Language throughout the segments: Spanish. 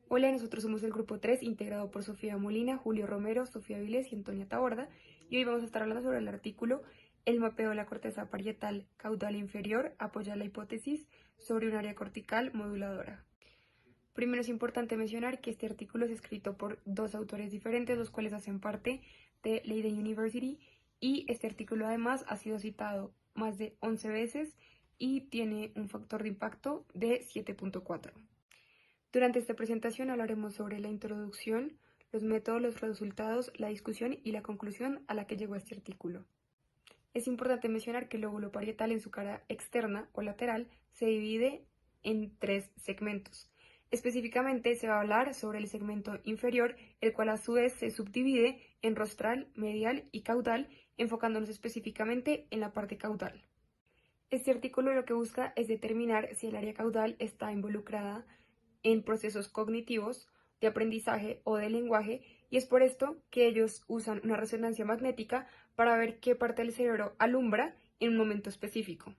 Hola, nosotros somos el grupo 3, integrado por Sofía Molina, Julio Romero, Sofía Vilés y Antonia Taborda, y hoy vamos a estar hablando sobre el artículo El mapeo de la corteza parietal caudal inferior apoya la hipótesis sobre un área cortical moduladora. Primero es importante mencionar que este artículo es escrito por dos autores diferentes, los cuales hacen parte de Leiden University, y este artículo además ha sido citado más de 11 veces y tiene un factor de impacto de 7.4. Durante esta presentación hablaremos sobre la introducción, los métodos, los resultados, la discusión y la conclusión a la que llegó este artículo. Es importante mencionar que el lóbulo parietal en su cara externa o lateral se divide en tres segmentos. Específicamente se va a hablar sobre el segmento inferior, el cual a su vez se subdivide en rostral, medial y caudal, enfocándonos específicamente en la parte caudal. Este artículo lo que busca es determinar si el área caudal está involucrada en procesos cognitivos, de aprendizaje o de lenguaje, y es por esto que ellos usan una resonancia magnética para ver qué parte del cerebro alumbra en un momento específico.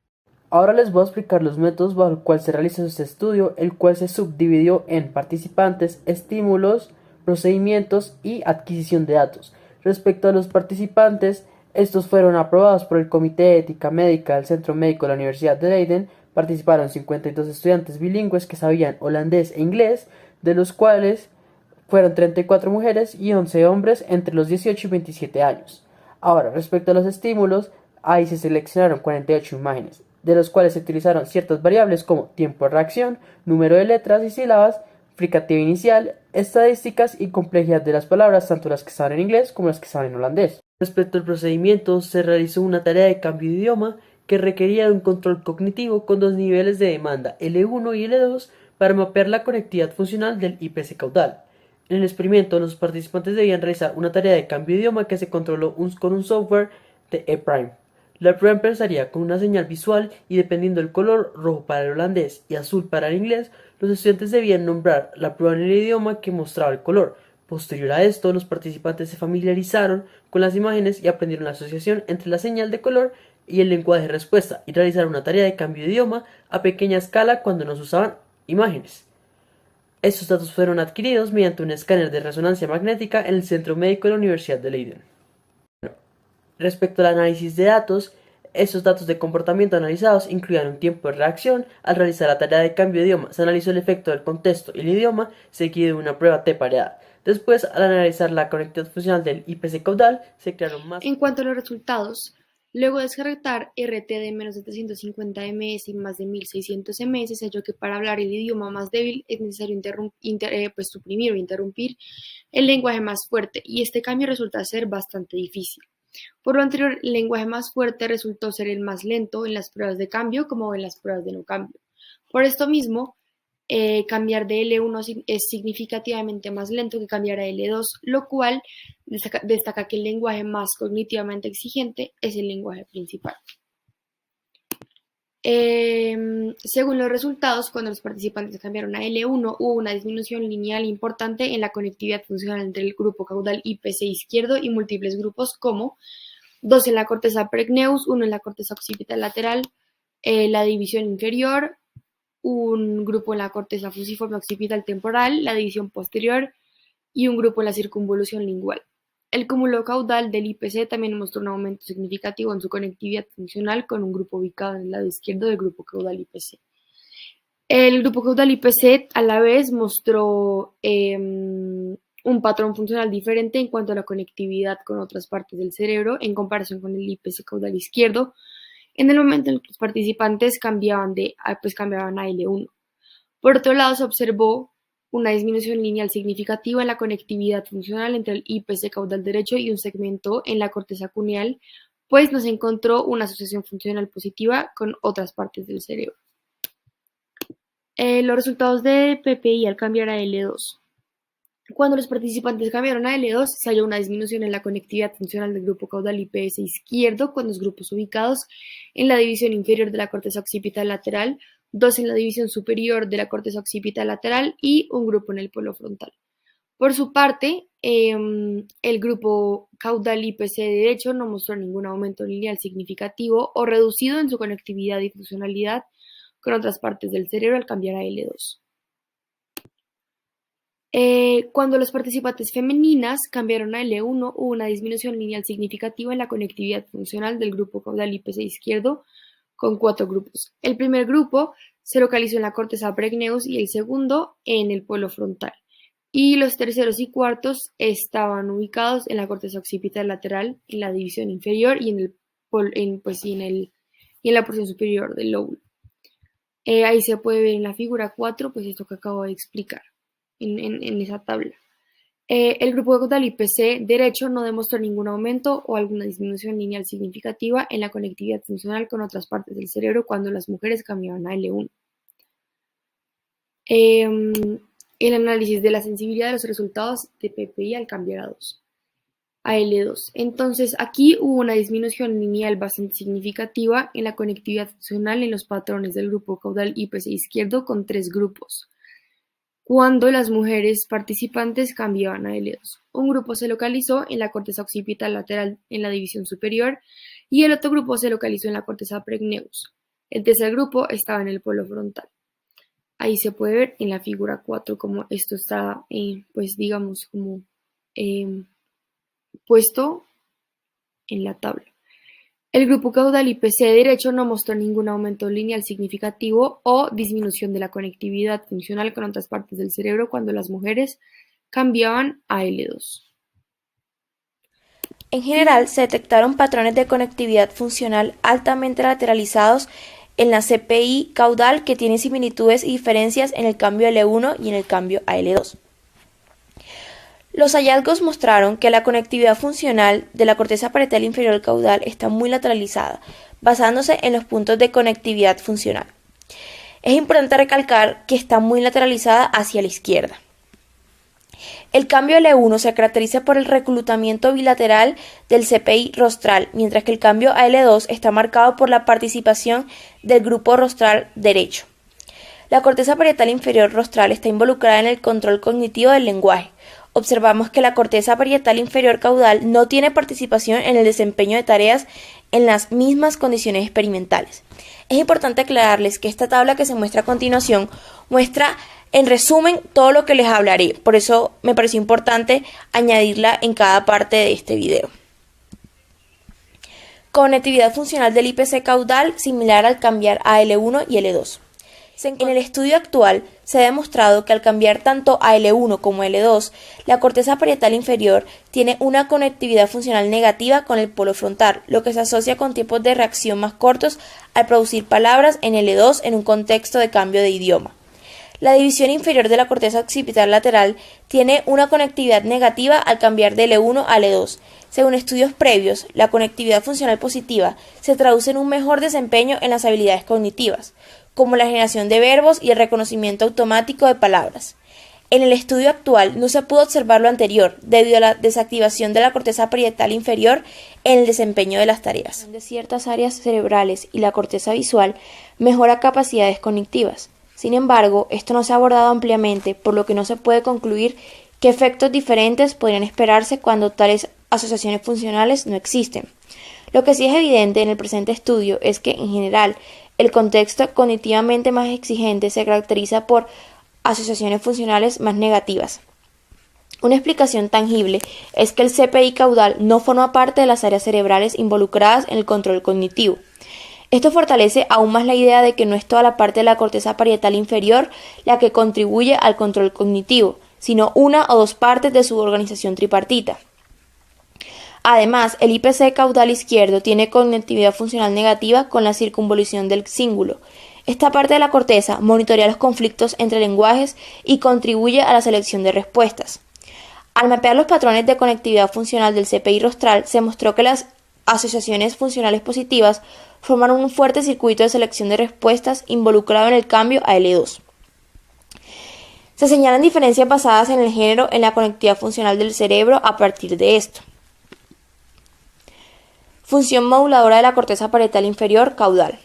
Ahora les voy a explicar los métodos bajo el cual se realizó este estudio, el cual se subdividió en participantes, estímulos, procedimientos y adquisición de datos. Respecto a los participantes, estos fueron aprobados por el Comité de Ética Médica del Centro Médico de la Universidad de Leiden. Participaron 52 estudiantes bilingües que sabían holandés e inglés, de los cuales fueron 34 mujeres y 11 hombres entre los 18 y 27 años. Ahora, respecto a los estímulos, ahí se seleccionaron 48 imágenes, de los cuales se utilizaron ciertas variables como tiempo de reacción, número de letras y sílabas, fricativa inicial, estadísticas y complejidad de las palabras, tanto las que estaban en inglés como las que estaban en holandés. Respecto al procedimiento, se realizó una tarea de cambio de idioma que requería de un control cognitivo con dos niveles de demanda, L1 y L2, para mapear la conectividad funcional del IPC caudal. En el experimento, los participantes debían realizar una tarea de cambio de idioma que se controló con un software de ePrime. La prueba empezaría con una señal visual y dependiendo del color, rojo para el holandés y azul para el inglés, los estudiantes debían nombrar la prueba en el idioma que mostraba el color. Posterior a esto, los participantes se familiarizaron con las imágenes y aprendieron la asociación entre la señal de color y el lenguaje de respuesta y realizaron una tarea de cambio de idioma a pequeña escala cuando no se usaban imágenes. Estos datos fueron adquiridos mediante un escáner de resonancia magnética en el Centro Médico de la Universidad de Leiden. Respecto al análisis de datos, estos datos de comportamiento analizados incluían un tiempo de reacción. Al realizar la tarea de cambio de idioma, se analizó el efecto del contexto y el idioma, seguido de una prueba T pareada. Después, al analizar la conectividad funcional del IPC caudal, se crearon más. En cuanto a los resultados, luego de descartar RT de menos de 750 ms y más de 1600 ms, se halló que para hablar el idioma más débil es necesario suprimir o interrumpir el lenguaje más fuerte, y este cambio resulta ser bastante difícil. Por lo anterior, el lenguaje más fuerte resultó ser el más lento en las pruebas de cambio como en las pruebas de no cambio. Por esto mismo, cambiar de L1 es significativamente más lento que cambiar a L2, lo cual destaca que el lenguaje más cognitivamente exigente es el lenguaje principal. Según los resultados, cuando los participantes cambiaron a L1, hubo una disminución lineal importante en la conectividad funcional entre el grupo caudal IPC izquierdo y múltiples grupos como 2 en la corteza preagneus, 1 en la corteza occipital lateral, la división inferior, un grupo en la corteza fusiforme occipital temporal, la división posterior y un grupo en la circunvolución lingual. El cúmulo caudal del IPC también mostró un aumento significativo en su conectividad funcional con un grupo ubicado en el lado izquierdo del grupo caudal IPC. El grupo caudal IPC a la vez mostró un patrón funcional diferente en cuanto a la conectividad con otras partes del cerebro en comparación con el IPC caudal izquierdo, en el momento en que los participantes cambiaban a L1. Por otro lado, se observó una disminución lineal significativa en la conectividad funcional entre el IPC caudal derecho y un segmento en la corteza cuneal, pues no se encontró una asociación funcional positiva con otras partes del cerebro. Los resultados de PPI al cambiar a L2. Cuando los participantes cambiaron a L2, se halló una disminución en la conectividad funcional del grupo caudal IPS izquierdo con dos grupos ubicados en la división inferior de la corteza occipital lateral, 2 en la división superior de la corteza occipital lateral y un grupo en el polo frontal. Por su parte, el grupo caudal IPC derecho no mostró ningún aumento lineal significativo o reducido en su conectividad y funcionalidad con otras partes del cerebro al cambiar a L2. Cuando las participantes femeninas cambiaron a L1, hubo una disminución lineal significativa en la conectividad funcional del grupo caudal IPC izquierdo con 4 grupos. El primer grupo se localizó en la corteza pregneux y el segundo en el polo frontal. Y los terceros y cuartos estaban ubicados en la corteza occipital lateral, en la división inferior y en la porción superior del lóbulo. Ahí se puede ver en la figura 4, pues esto que acabo de explicar en esa tabla. El grupo caudal IPC derecho no demostró ningún aumento o alguna disminución lineal significativa en la conectividad funcional con otras partes del cerebro cuando las mujeres cambiaban a L1. El análisis de la sensibilidad de los resultados de PPI al cambiar a L2. Entonces, aquí hubo una disminución lineal bastante significativa en la conectividad funcional en los patrones del grupo caudal IPC izquierdo con 3 grupos, cuando las mujeres participantes cambiaban a L2. Un grupo se localizó en la corteza occipital lateral en la división superior y el otro grupo se localizó en la corteza pregneux. El tercer grupo estaba en el polo frontal. Ahí se puede ver en la figura 4 como esto está, puesto en la tabla. El grupo caudal IPC derecho no mostró ningún aumento lineal significativo o disminución de la conectividad funcional con otras partes del cerebro cuando las mujeres cambiaban a L2. En general, se detectaron patrones de conectividad funcional altamente lateralizados en la CPI caudal que tienen similitudes y diferencias en el cambio L1 y en el cambio a L2. Los hallazgos mostraron que la conectividad funcional de la corteza parietal inferior caudal está muy lateralizada, basándose en los puntos de conectividad funcional. Es importante recalcar que está muy lateralizada hacia la izquierda. El cambio L1 se caracteriza por el reclutamiento bilateral del CPI rostral, mientras que el cambio a L2 está marcado por la participación del grupo rostral derecho. La corteza parietal inferior rostral está involucrada en el control cognitivo del lenguaje. Observamos que la corteza parietal inferior caudal no tiene participación en el desempeño de tareas en las mismas condiciones experimentales. Es importante aclararles que esta tabla que se muestra a continuación muestra en resumen todo lo que les hablaré, por eso me pareció importante añadirla en cada parte de este video. Conectividad funcional del IPC caudal similar al cambiar a L1 y L2. En el estudio actual se ha demostrado que al cambiar tanto a L1 como a L2, la corteza parietal inferior tiene una conectividad funcional negativa con el polo frontal, lo que se asocia con tiempos de reacción más cortos al producir palabras en L2 en un contexto de cambio de idioma. La división inferior de la corteza occipital lateral tiene una conectividad negativa al cambiar de L1 a L2. Según estudios previos, la conectividad funcional positiva se traduce en un mejor desempeño en las habilidades cognitivas, como la generación de verbos y el reconocimiento automático de palabras. En el estudio actual no se pudo observar lo anterior, debido a la desactivación de la corteza parietal inferior en el desempeño de las tareas. De ciertas áreas cerebrales y la corteza visual mejora capacidades cognitivas. Sin embargo, esto no se ha abordado ampliamente, por lo que no se puede concluir qué efectos diferentes podrían esperarse cuando tales asociaciones funcionales no existen. Lo que sí es evidente en el presente estudio es que, en general, el contexto cognitivamente más exigente se caracteriza por asociaciones funcionales más negativas. Una explicación tangible es que el CPI caudal no forma parte de las áreas cerebrales involucradas en el control cognitivo. Esto fortalece aún más la idea de que no es toda la parte de la corteza parietal inferior la que contribuye al control cognitivo, sino una o dos partes de su organización tripartita. Además, el IPC caudal izquierdo tiene conectividad funcional negativa con la circunvolución del cíngulo. Esta parte de la corteza monitorea los conflictos entre lenguajes y contribuye a la selección de respuestas. Al mapear los patrones de conectividad funcional del CPI rostral, se mostró que las asociaciones funcionales positivas forman un fuerte circuito de selección de respuestas involucrado en el cambio a L2. Se señalan diferencias basadas en el género en la conectividad funcional del cerebro a partir de esto. Función moduladora de la corteza parietal inferior caudal.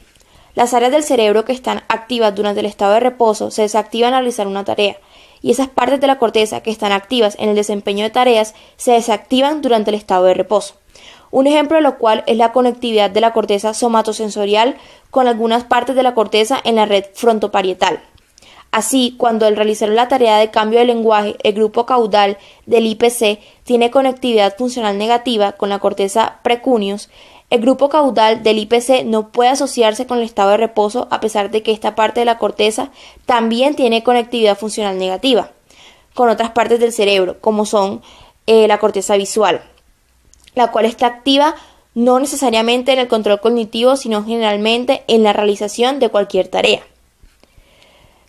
Las áreas del cerebro que están activas durante el estado de reposo se desactivan al realizar una tarea, y esas partes de la corteza que están activas en el desempeño de tareas se desactivan durante el estado de reposo. Un ejemplo de lo cual es la conectividad de la corteza somatosensorial con algunas partes de la corteza en la red frontoparietal. Así, cuando al realizar la tarea de cambio de lenguaje, el grupo caudal del IPC tiene conectividad funcional negativa con la corteza precuneus, el grupo caudal del IPC no puede asociarse con el estado de reposo a pesar de que esta parte de la corteza también tiene conectividad funcional negativa con otras partes del cerebro, como son la corteza visual, la cual está activa no necesariamente en el control cognitivo, sino generalmente en la realización de cualquier tarea.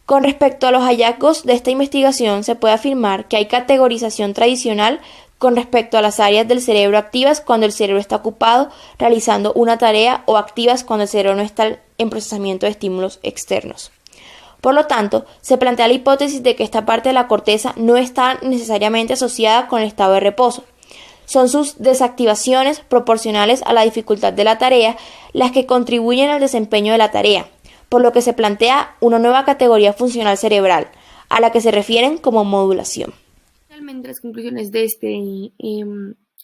Con respecto a los hallazgos de esta investigación, se puede afirmar que hay categorización tradicional con respecto a las áreas del cerebro activas cuando el cerebro está ocupado realizando una tarea o activas cuando el cerebro no está en procesamiento de estímulos externos. Por lo tanto, se plantea la hipótesis de que esta parte de la corteza no está necesariamente asociada con el estado de reposo. Son sus desactivaciones proporcionales a la dificultad de la tarea las que contribuyen al desempeño de la tarea, por lo que se plantea una nueva categoría funcional cerebral, a la que se refieren como modulación. Finalmente, las conclusiones de este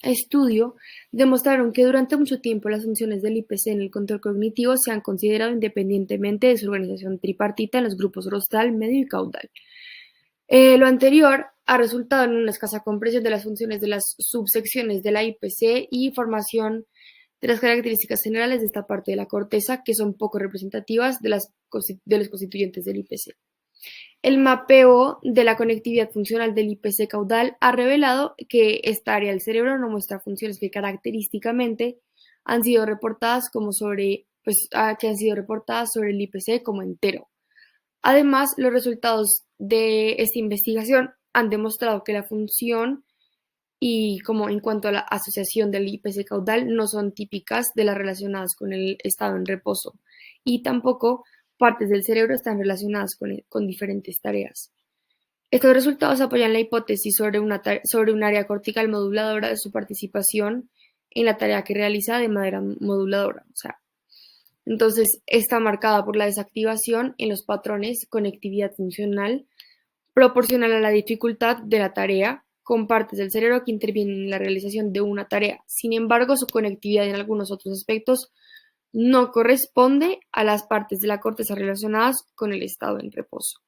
estudio demostraron que durante mucho tiempo las funciones del IPC en el control cognitivo se han considerado independientemente de su organización tripartita en los grupos rostral, medio y caudal. Lo anterior ha resultado en una escasa comprensión de las funciones de las subsecciones de la IPC y formación de las características generales de esta parte de la corteza que son poco representativas de los constituyentes del IPC. El mapeo de la conectividad funcional del IPC caudal ha revelado que esta área del cerebro no muestra funciones que característicamente han sido reportadas sobre el IPC como entero. Además, los resultados de esta investigación han demostrado que la función y como en cuanto a la asociación del IPC caudal no son típicas de las relacionadas con el estado en reposo y tampoco partes del cerebro están relacionadas con diferentes tareas. Estos resultados apoyan la hipótesis sobre un área cortical moduladora de su participación en la tarea que realiza de manera moduladora. Entonces, está marcada por la desactivación en los patrones conectividad funcional proporcional a la dificultad de la tarea con partes del cerebro que intervienen en la realización de una tarea. Sin embargo, su conectividad en algunos otros aspectos no corresponde a las partes de la corteza relacionadas con el estado en reposo.